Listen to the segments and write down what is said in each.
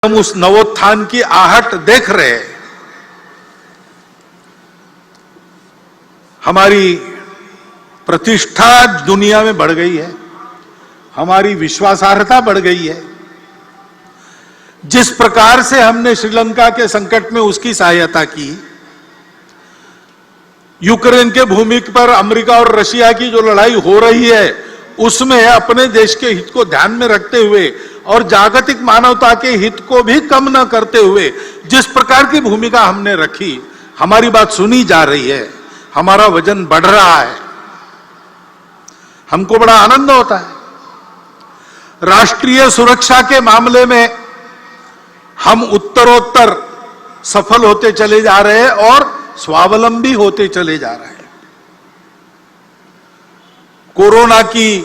हम उस नवोत्थान की आहट देख रहे हैं। हमारी प्रतिष्ठा दुनिया में बढ़ गई है, हमारी विश्वासार्हता बढ़ गई है। जिस प्रकार से हमने श्रीलंका के संकट में उसकी सहायता की, यूक्रेन के भूमि पर अमेरिका और रशिया की जो लड़ाई हो रही है उसमें अपने देश के हित को ध्यान में रखते हुए और जागतिक मानवता के हित को भी कम न करते हुए जिस प्रकार की भूमिका हमने रखी, हमारी बात सुनी जा रही है, हमारा वजन बढ़ रहा है, हमको बड़ा आनंद होता है। राष्ट्रीय सुरक्षा के मामले में हम उत्तरोत्तर सफल होते चले जा रहे हैं और स्वावलंबी होते चले जा रहे हैं। कोरोना की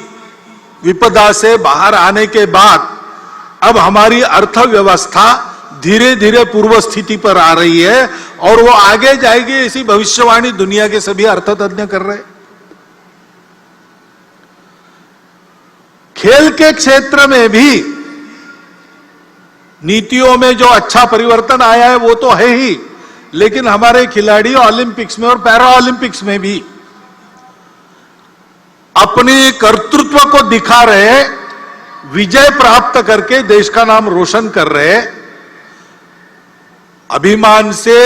विपदा से बाहर आने के बाद अब हमारी अर्थव्यवस्था धीरे धीरे पूर्व स्थिति पर आ रही है और वो आगे जाएगी, ऐसी भविष्यवाणी दुनिया के सभी अर्थतज्ञ कर रहे हैं। खेल के क्षेत्र में भी नीतियों में जो अच्छा परिवर्तन आया है वो तो है ही, लेकिन हमारे खिलाड़ी ओलंपिक्स में और पैरा ओलंपिक्स में भी अपने कर्तृत्व को दिखा रहे, विजय प्राप्त करके देश का नाम रोशन कर रहे। अभिमान से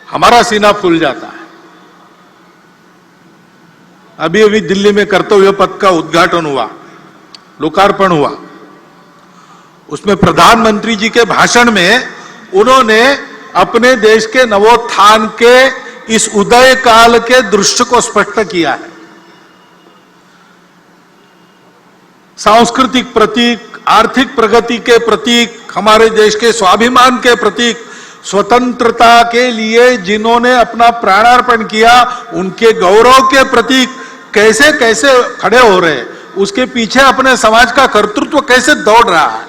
हमारा सीना फूल जाता है। अभी अभी दिल्ली में कर्तव्य पथ का उद्घाटन हुआ, लोकार्पण हुआ। उसमें प्रधानमंत्री जी के भाषण में उन्होंने अपने देश के नवोत्थान के इस उदय काल के दृश्य को स्पष्ट किया है। सांस्कृतिक प्रतीक, आर्थिक प्रगति के प्रतीक, हमारे देश के स्वाभिमान के प्रतीक, स्वतंत्रता के लिए जिन्होंने अपना प्राणार्पण किया उनके गौरव के प्रतीक कैसे कैसे खड़े हो रहे, उसके पीछे अपने समाज का कर्तृत्व कैसे दौड़ रहा है,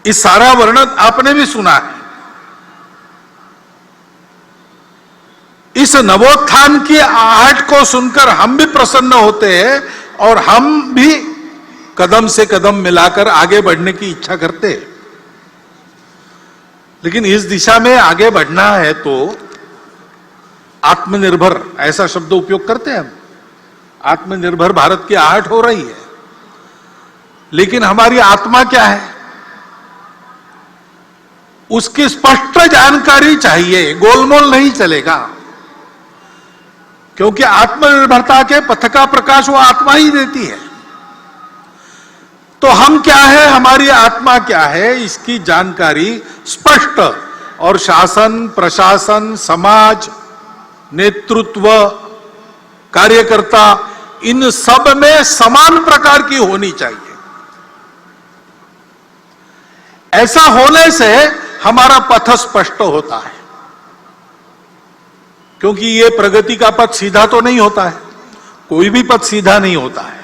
इस सारा वर्णन आपने भी सुना है। इस नवोत्थान की आहट को सुनकर हम भी प्रसन्न होते हैं और हम भी कदम से कदम मिलाकर आगे बढ़ने की इच्छा करते हैं। लेकिन इस दिशा में आगे बढ़ना है तो आत्मनिर्भर, ऐसा शब्द उपयोग करते हैं हम। आत्मनिर्भर भारत की आहट हो रही है, लेकिन हमारी आत्मा क्या है उसकी स्पष्ट जानकारी चाहिए, गोलमोल नहीं चलेगा। क्योंकि आत्मनिर्भरता के पथ का प्रकाश वो आत्मा ही देती है। तो हम क्या है, हमारी आत्मा क्या है, इसकी जानकारी स्पष्ट और शासन, प्रशासन, समाज, नेतृत्व, कार्यकर्ता, इन सब में समान प्रकार की होनी चाहिए। ऐसा होने से हमारा पथ स्पष्ट होता है। क्योंकि ये प्रगति का पथ सीधा तो नहीं होता है, कोई भी पथ सीधा नहीं होता है,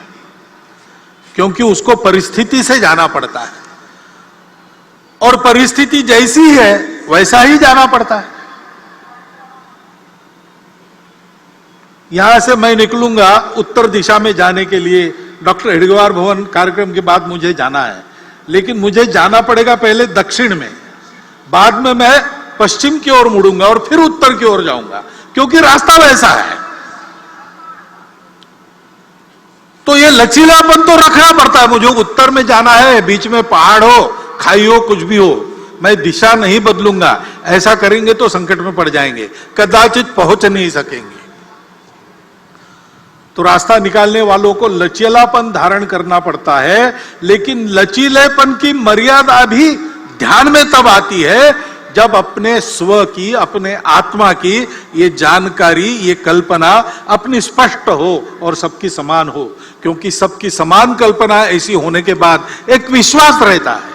क्योंकि उसको परिस्थिति से जाना पड़ता है और परिस्थिति जैसी है वैसा ही जाना पड़ता है। यहां से मैं निकलूंगा उत्तर दिशा में जाने के लिए, डॉक्टर हेडगेवार भवन कार्यक्रम के बाद मुझे जाना है, लेकिन मुझे जाना पड़ेगा पहले दक्षिण में, बाद में मैं पश्चिम की ओर मुड़ूंगा और फिर उत्तर की ओर जाऊंगा, क्योंकि रास्ता वैसा है। तो ये लचीलापन तो रखना पड़ता है। मुझे उत्तर में जाना है, बीच में पहाड़ हो, खाई हो, कुछ भी हो, मैं दिशा नहीं बदलूंगा। ऐसा करेंगे तो संकट में पड़ जाएंगे, कदाचित पहुंच नहीं सकेंगे। तो रास्ता निकालने वालों को लचीलापन धारण करना पड़ता है, लेकिन लचीलेपन की मर्यादा भी ध्यान में तब आती है जब अपने स्व की, अपने आत्मा की ये जानकारी, ये कल्पना अपनी स्पष्ट हो और सबकी समान हो। क्योंकि सबकी समान कल्पना ऐसी होने के बाद एक विश्वास रहता है।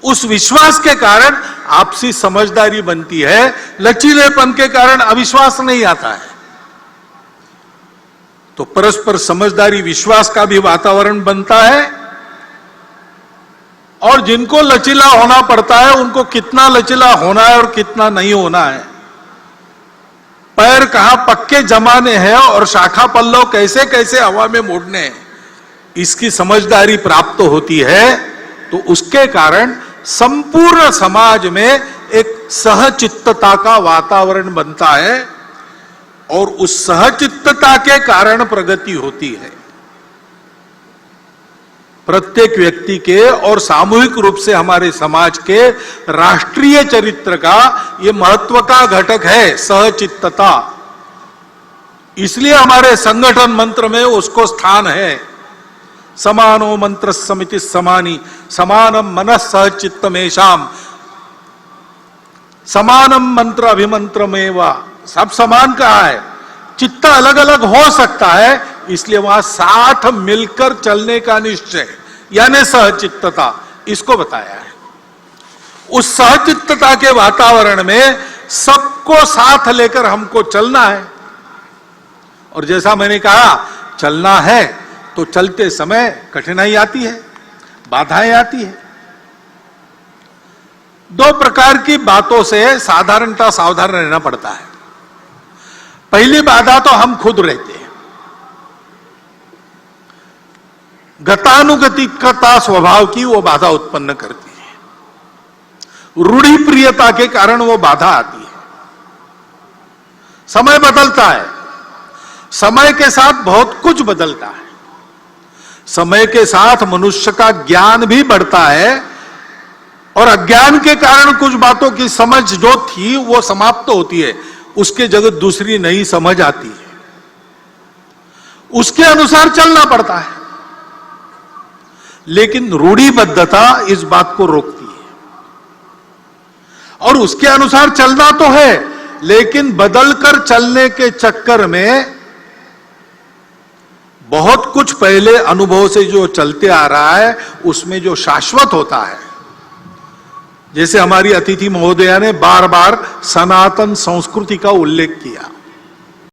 उस विश्वास के कारण आपसी समझदारी बनती है, लचीलेपन के कारण अविश्वास नहीं आता है। तो परस्पर समझदारी, विश्वास का भी वातावरण बनता है। और जिनको लचीला होना पड़ता है उनको कितना लचीला होना है और कितना नहीं होना है, पैर कहां पक्के जमाने हैं और शाखा पल्लव कैसे कैसे हवा में मोड़ने हैं, इसकी समझदारी प्राप्त होती है तो उसके कारण संपूर्ण समाज में एक सहचित्तता का वातावरण बनता है और उस सहचित्तता के कारण प्रगति होती है। प्रत्येक व्यक्ति के और सामूहिक रूप से हमारे समाज के राष्ट्रीय चरित्र का यह महत्व का घटक है सहचित्तता। इसलिए हमारे संगठन मंत्र में उसको स्थान है। समानो मंत्र समिति समानी समानम मनः सहचित्तमेषाम समानम मंत्र अभिमंत्रमेवा। सब समान कहा है, चित्त अलग अलग हो सकता है, इसलिए वहां साथ मिलकर चलने का निश्चय यानी सहचित्तता, इसको बताया है। उस सहचित्तता के वातावरण में सबको साथ लेकर हमको चलना है। और जैसा मैंने कहा, चलना है तो चलते समय कठिनाई आती है, बाधाएं आती है। दो प्रकार की बातों से साधारणतः सावधान रहना पड़ता है। पहली बाधा तो हम खुद रहते हैं। गतानुगतिकता स्वभाव की वो बाधा उत्पन्न करती है। रूढ़ि प्रियता के कारण वो बाधा आती है। समय बदलता है, समय के साथ बहुत कुछ बदलता है। समय के साथ मनुष्य का ज्ञान भी बढ़ता है और अज्ञान के कारण कुछ बातों की समझ जो थी वो समाप्त होती है, उसके जगह दूसरी नई समझ आती है। उसके अनुसार चलना पड़ता है। लेकिन रूढ़िबद्धता इस बात को रोकती है। और उसके अनुसार चलना तो है, लेकिन बदलकर चलने के चक्कर में बहुत कुछ पहले अनुभव से जो चलते आ रहा है उसमें जो शाश्वत होता है, जैसे हमारी अतिथि महोदया ने बार बार सनातन संस्कृति का उल्लेख किया।